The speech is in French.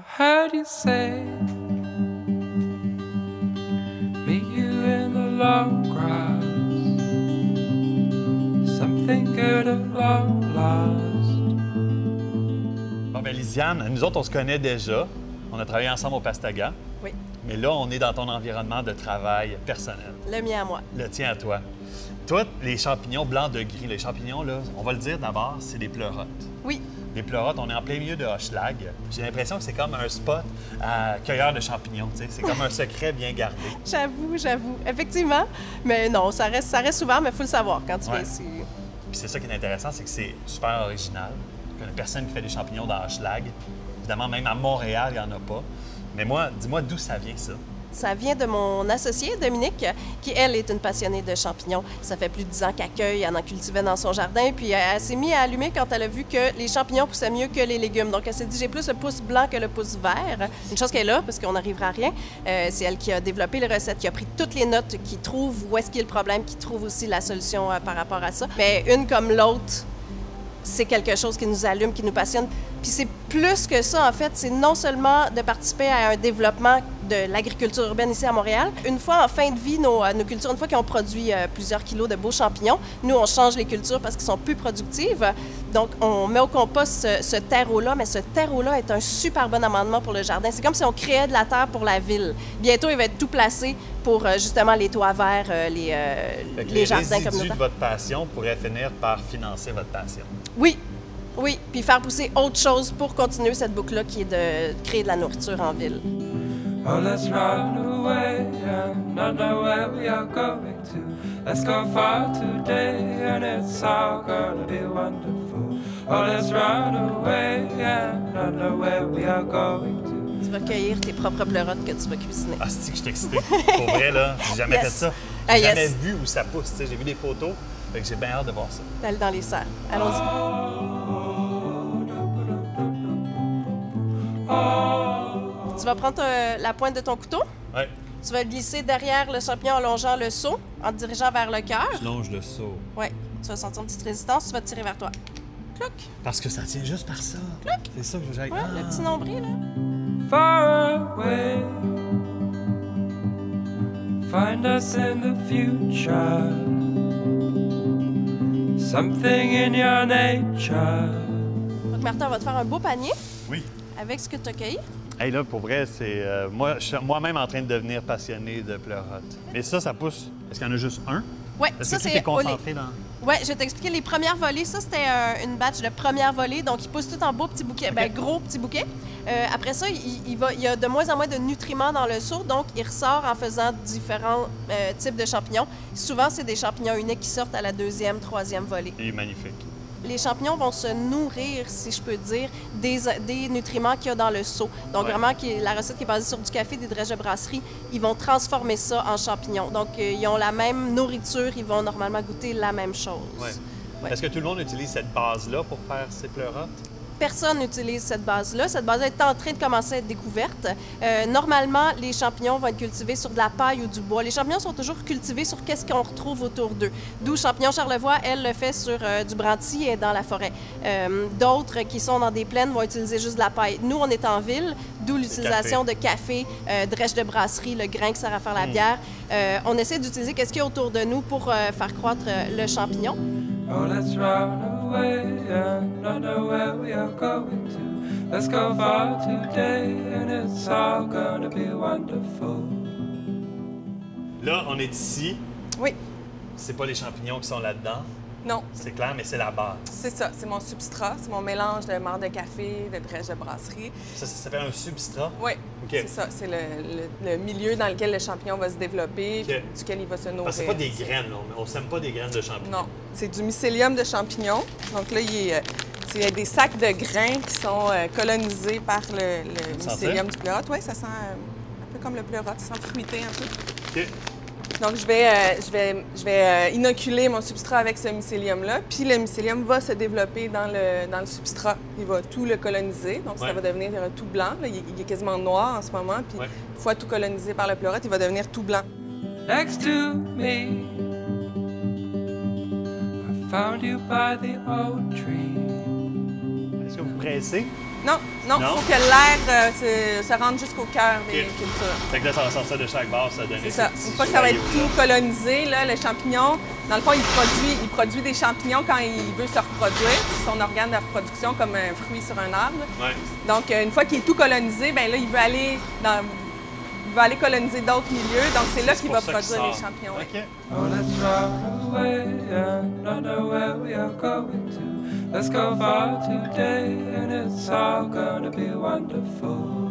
heard you say, meet you in the long grass, something good at long last. Bon, ben Lisiane, nous autres, on se connaît déjà. On a travaillé ensemble au Pastaga. Oui. Mais là, on est dans ton environnement de travail personnel. Le mien à moi. Le tien à toi. Toi, les champignons blancs de gris, les champignons, là, on va le dire d'abord, c'est des pleurotes. Oui. Des pleurotes, on est en plein milieu de Hochelag. J'ai l'impression que c'est comme un spot à cueilleur de champignons, tu sais. C'est comme un secret bien gardé. J'avoue. Effectivement. Mais non, ça reste souvent, mais il faut le savoir quand tu viens ici. Puis c'est ça qui est intéressant, c'est que c'est super original. Il y a personne qui fait des champignons dans Hochelag. Évidemment, même à Montréal, il n'y en a pas. Mais moi, dis-moi d'où ça vient, ça? Ça vient de mon associée, Dominique, qui, elle, est une passionnée de champignons. Ça fait plus de 10 ans qu'elle cueille, elle en cultivait dans son jardin, puis elle s'est mise à allumer quand elle a vu que les champignons poussaient mieux que les légumes. Donc, elle s'est dit, j'ai plus le pouce blanc que le pouce vert. Une chose qu'elle a, parce qu'on n'arrivera à rien, c'est elle qui a développé les recettes, qui a pris toutes les notes, qui trouve où est-ce qu'il y a le problème, qui trouve aussi la solution par rapport à ça. Mais une comme l'autre, c'est quelque chose qui nous allume, qui nous passionne. Puis c'est plus que ça, en fait. C'est non seulement de participer à un développement de l'agriculture urbaine ici à Montréal. Une fois en fin de vie, nos cultures, une fois qu'ils ont produit plusieurs kilos de beaux champignons, nous, on change les cultures parce qu'ils sont plus productives. Donc, on met au compost ce terreau-là, mais ce terreau-là est un super bon amendement pour le jardin. C'est comme si on créait de la terre pour la ville. Bientôt, il va être tout placé pour justement les toits verts, les jardins communautaires. Les résidus de votre passion pourraient finir par financer votre passion. Oui, puis faire pousser autre chose pour continuer cette boucle-là qui est de créer de la nourriture en ville. Oh, let's run away and not know where we are going to. Let's go far today and it's all gonna be wonderful. Oh, let's run away and not know where we are going to. Tu vas cueillir tes propres pleurotes que tu vas cuisiner. Ah, c'est que je suis excité. Pour vrai, là, j'ai jamais fait ça. J'ai jamais vu où ça pousse. J'ai vu des photos, fait que j'ai bien hâte de voir ça. D'aller dans les serres. Allons-y. Tu vas prendre la pointe de ton couteau. Oui. Tu vas glisser derrière le champignon en longeant le seau, en te dirigeant vers le cœur. Je longe le seau. Oui. Tu vas sentir une petite résistance, tu vas te tirer vers toi. Cloc. Parce que ça tient juste par ça. Cloc. C'est ça que j'ai. Ouais, le petit nombril, là. Far away, find us in the future. Something in your nature. Donc, Martin, on va te faire un beau panier. Oui. Avec ce que tu as cueilli. Hey, là, pour vrai, c'est. Moi, je suis moi-même en train de devenir passionné de pleurotes. Mais ça pousse. Est-ce qu'il y en a juste un? Oui, Est-ce ça que tout c'est. est concentré dans. Oui, je vais t'expliquer les premières volées. Ça, c'était une batch de première volée. Donc, ils poussent tout en beau petits bouquets, Okay. gros petits bouquets. Après ça, il y a de moins en moins de nutriments dans le seau. Donc, il ressort en faisant différents types de champignons. Souvent, c'est des champignons uniques qui sortent à la deuxième, troisième volée. Il est magnifique. Les champignons vont se nourrir, si je peux dire, des nutriments qu'il y a dans le seau. Donc, Ouais. vraiment, la recette qui est basée sur du café, des drèches de brasserie, ils vont transformer ça en champignons. Donc, ils ont la même nourriture, ils vont normalement goûter la même chose. Ouais. Ouais. Est-ce que tout le monde utilise cette base-là pour faire ses pleurotes? Personne n'utilise cette base-là. Cette base-là est en train de commencer à être découverte. Normalement, les champignons vont être cultivés sur de la paille ou du bois. Les champignons sont toujours cultivés sur qu'est-ce qu'on retrouve autour d'eux. D'où Champignon Charlevoix, elle le fait sur du branty et dans la forêt. D'autres qui sont dans des plaines vont utiliser juste de la paille. Nous, on est en ville, d'où l'utilisation de café, drèche de brasserie, le grain qui sert à faire la bière. On essaie d'utiliser qu'est-ce qu'il y a autour de nous pour faire croître le champignon. Oh, let's run away and not know where we are going to. Let's go far today and it's all gonna be wonderful. Là, on est ici. Oui. C'est pas les champignons qui sont là-dedans. Non, C'est clair, mais c'est la base. c'est ça. C'est mon substrat. C'est mon mélange de marc de café, de drèche de brasserie. Ça s'appelle un substrat. Oui, OK. c'est ça. C'est le milieu dans lequel le champignon va se développer, OK. puis duquel il va se nourrir. Parce que c'est pas des graines, là. On sème pas des graines de champignons. Non, c'est du mycélium de champignons. Donc là, c'est des sacs de grains qui sont colonisés par le mycélium du pleurote. Oui, ça sent un peu comme le pleurote. Ça sent fruité un peu. OK. Donc, je vais inoculer mon substrat avec ce mycélium-là, puis le mycélium va se développer dans le substrat. Il va tout le coloniser, donc ça va devenir tout blanc. Là, il est quasiment noir en ce moment, puis une fois tout colonisé par le pleurote, il va devenir tout blanc. Next to me, I found you by the old tree. Est-ce que vous pressez? Non, il faut que l'air se rende jusqu'au cœur des cultures. Fait que là, ça va sortir de chaque base, ça va donner... C'est ça. Une fois que ça va être tout colonisé, là, le champignon, dans le fond, il produit des champignons quand il veut se reproduire. C'est son organe de reproduction comme un fruit sur un arbre. Ouais. Donc, une fois qu'il est tout colonisé, bien là, il veut aller coloniser d'autres milieux. Donc, c'est là qu'il va produire les champignons. OK. Oh, let's run away and not know where we are going to. Let's go far today and it's all gonna be wonderful.